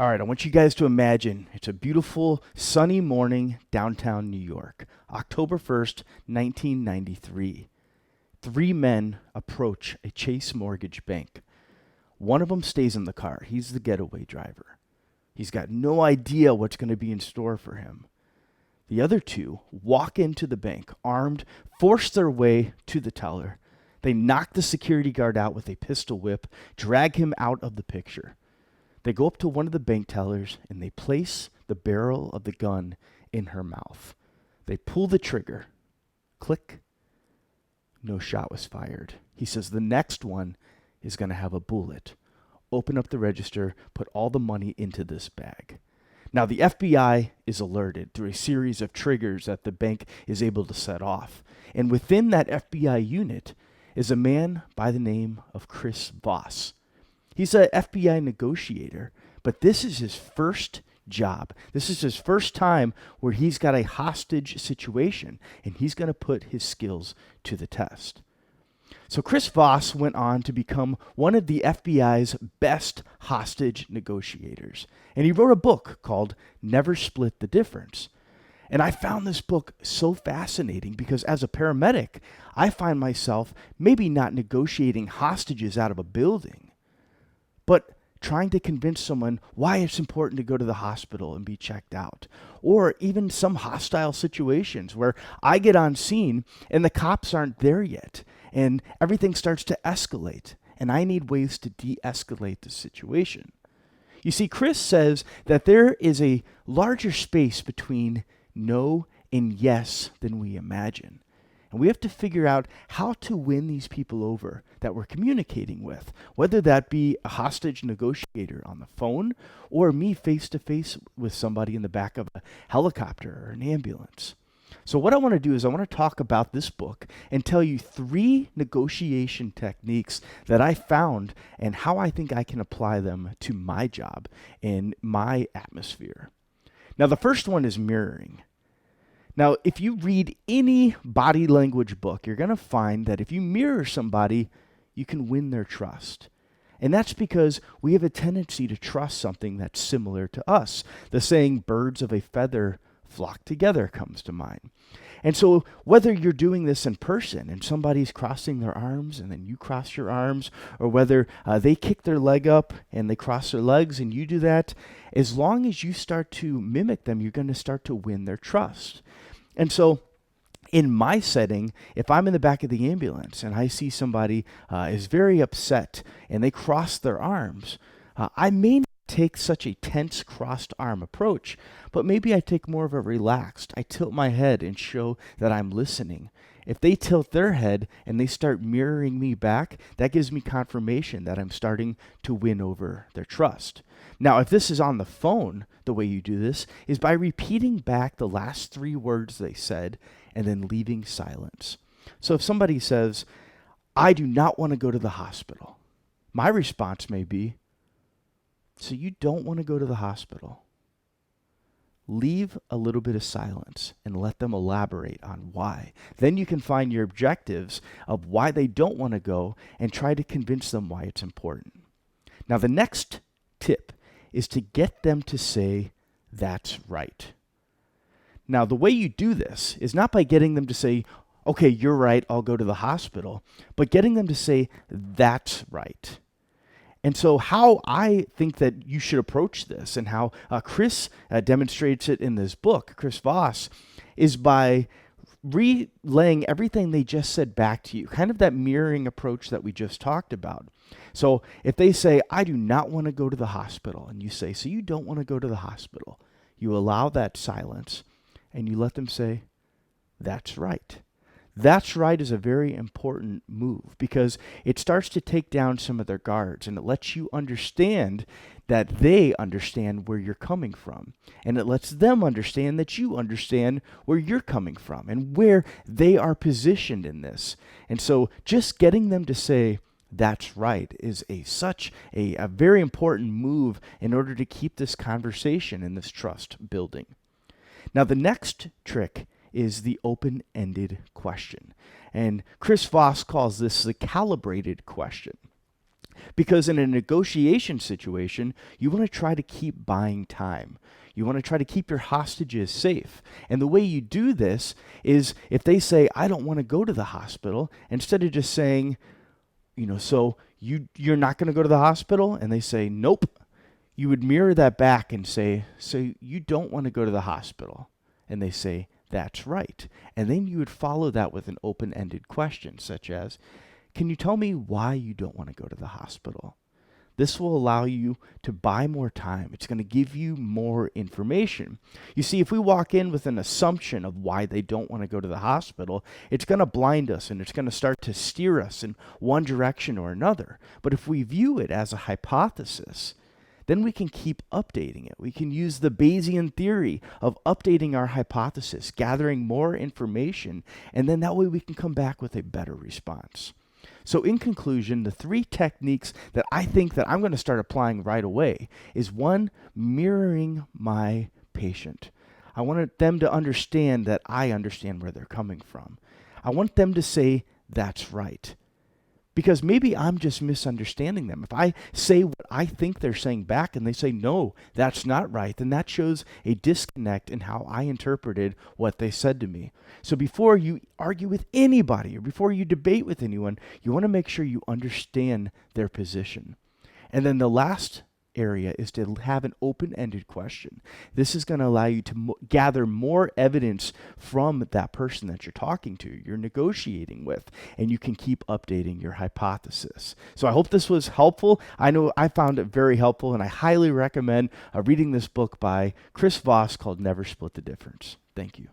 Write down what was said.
All right, I want you guys to imagine it's a beautiful sunny morning downtown New York, October 1st, 1993. Three men approach a Chase Mortgage Bank. One of them stays in the car. He's the getaway driver. He's got no idea what's going to be in store for him. The other two walk into the bank, armed, force their way to the teller. They knock the security guard out with a pistol whip, drag him out of the picture. They go up to one of the bank tellers and they place the barrel of the gun in her mouth. They pull the trigger. Click. No shot was fired. He says the next one is going to have a bullet. Open up the register, put all the money into this bag. Now the FBI is alerted through a series of triggers that the bank is able to set off. And within that FBI unit is a man by the name of Chris Voss. He's an FBI negotiator, but this is his first job. This is his first time where he's got a hostage situation, and he's going to put his skills to the test. So Chris Voss went on to become one of the FBI's best hostage negotiators, and he wrote a book called Never Split the Difference. And I found this book so fascinating because as a paramedic, I find myself maybe not negotiating hostages out of a building, but trying to convince someone why it's important to go to the hospital and be checked out. Or even some hostile situations where I get on scene and the cops aren't there yet and everything starts to escalate and I need ways to de-escalate the situation. You see, Chris says that there is a larger space between no and yes than we imagine. And we have to figure out how to win these people over that we're communicating with, whether that be a hostage negotiator on the phone or me face to face with somebody in the back of a helicopter or an ambulance. So what I want to do is I want to talk about this book and tell you 3 negotiation techniques that I found and how I think I can apply them to my job and my atmosphere. Now, the first one is mirroring. Now, if you read any body language book, you're going to find that if you mirror somebody, you can win their trust. And that's because we have a tendency to trust something that's similar to us. The saying, birds of a feather flock together, comes to mind. And so whether you're doing this in person and somebody's crossing their arms and then you cross your arms, or whether they kick their leg up and they cross their legs and you do that, as long as you start to mimic them, you're going to start to win their trust. And so in my setting, if I'm in the back of the ambulance and I see somebody is very upset and they cross their arms, I may not take such a tense crossed arm approach, but maybe I take more of a relaxed. I tilt my head and show that I'm listening. If they tilt their head and they start mirroring me back, that gives me confirmation that I'm starting to win over their trust. Now, if this is on the phone, the way you do this is by repeating back the last 3 words they said and then leaving silence. So if somebody says, I do not want to go to the hospital, my response may be, so you don't want to go to the hospital? Leave a little bit of silence and let them elaborate on why. Then you can find your objectives of why they don't want to go and try to convince them why it's important. Now, the next tip is to get them to say, that's right. Now, the way you do this is not by getting them to say, okay, you're right, I'll go to the hospital, but getting them to say, that's right. And so how I think that you should approach this and how Chris demonstrates it in this book, Chris Voss, is by relaying everything they just said back to you, kind of that mirroring approach that we just talked about. So if they say, I do not want to go to the hospital, and you say, so you don't want to go to the hospital, you allow that silence and you let them say, that's right. That's right is a very important move because it starts to take down some of their guards and it lets you understand that they understand where you're coming from. And it lets them understand that you understand where you're coming from and where they are positioned in this. And so just getting them to say, that's right, is such a very important move in order to keep this conversation and this trust building. Now, the next trick is the open-ended question. And Chris Voss calls this the calibrated question. Because in a negotiation situation, you want to try to keep buying time. You want to try to keep your hostages safe. And the way you do this is if they say, I don't want to go to the hospital, instead of just saying, so you're not going to go to the hospital? And they say, nope. You would mirror that back and say, so you don't want to go to the hospital? And they say, that's right. And then you would follow that with an open-ended question, such as, can you tell me why you don't want to go to the hospital? This will allow you to buy more time. It's going to give you more information. You see, if we walk in with an assumption of why they don't want to go to the hospital, it's going to blind us and it's going to start to steer us in one direction or another. But if we view it as a hypothesis, then we can keep updating it. We can use the Bayesian theory of updating our hypothesis, gathering more information, and then that way we can come back with a better response. So in conclusion, the 3 techniques that I think that I'm going to start applying right away is 1, mirroring my patient. I want them to understand that I understand where they're coming from. I want them to say, that's right. Because maybe I'm just misunderstanding them. If I say what I think they're saying back and they say, no, that's not right, then that shows a disconnect in how I interpreted what they said to me. So before you argue with anybody or before you debate with anyone, you want to make sure you understand their position. And then the last area is to have an open-ended question. This is going to allow you to gather more evidence from that person that you're talking to, you're negotiating with, and you can keep updating your hypothesis. So I hope this was helpful. I know I found it very helpful, and I highly recommend reading this book by Chris Voss called Never Split the Difference. Thank you.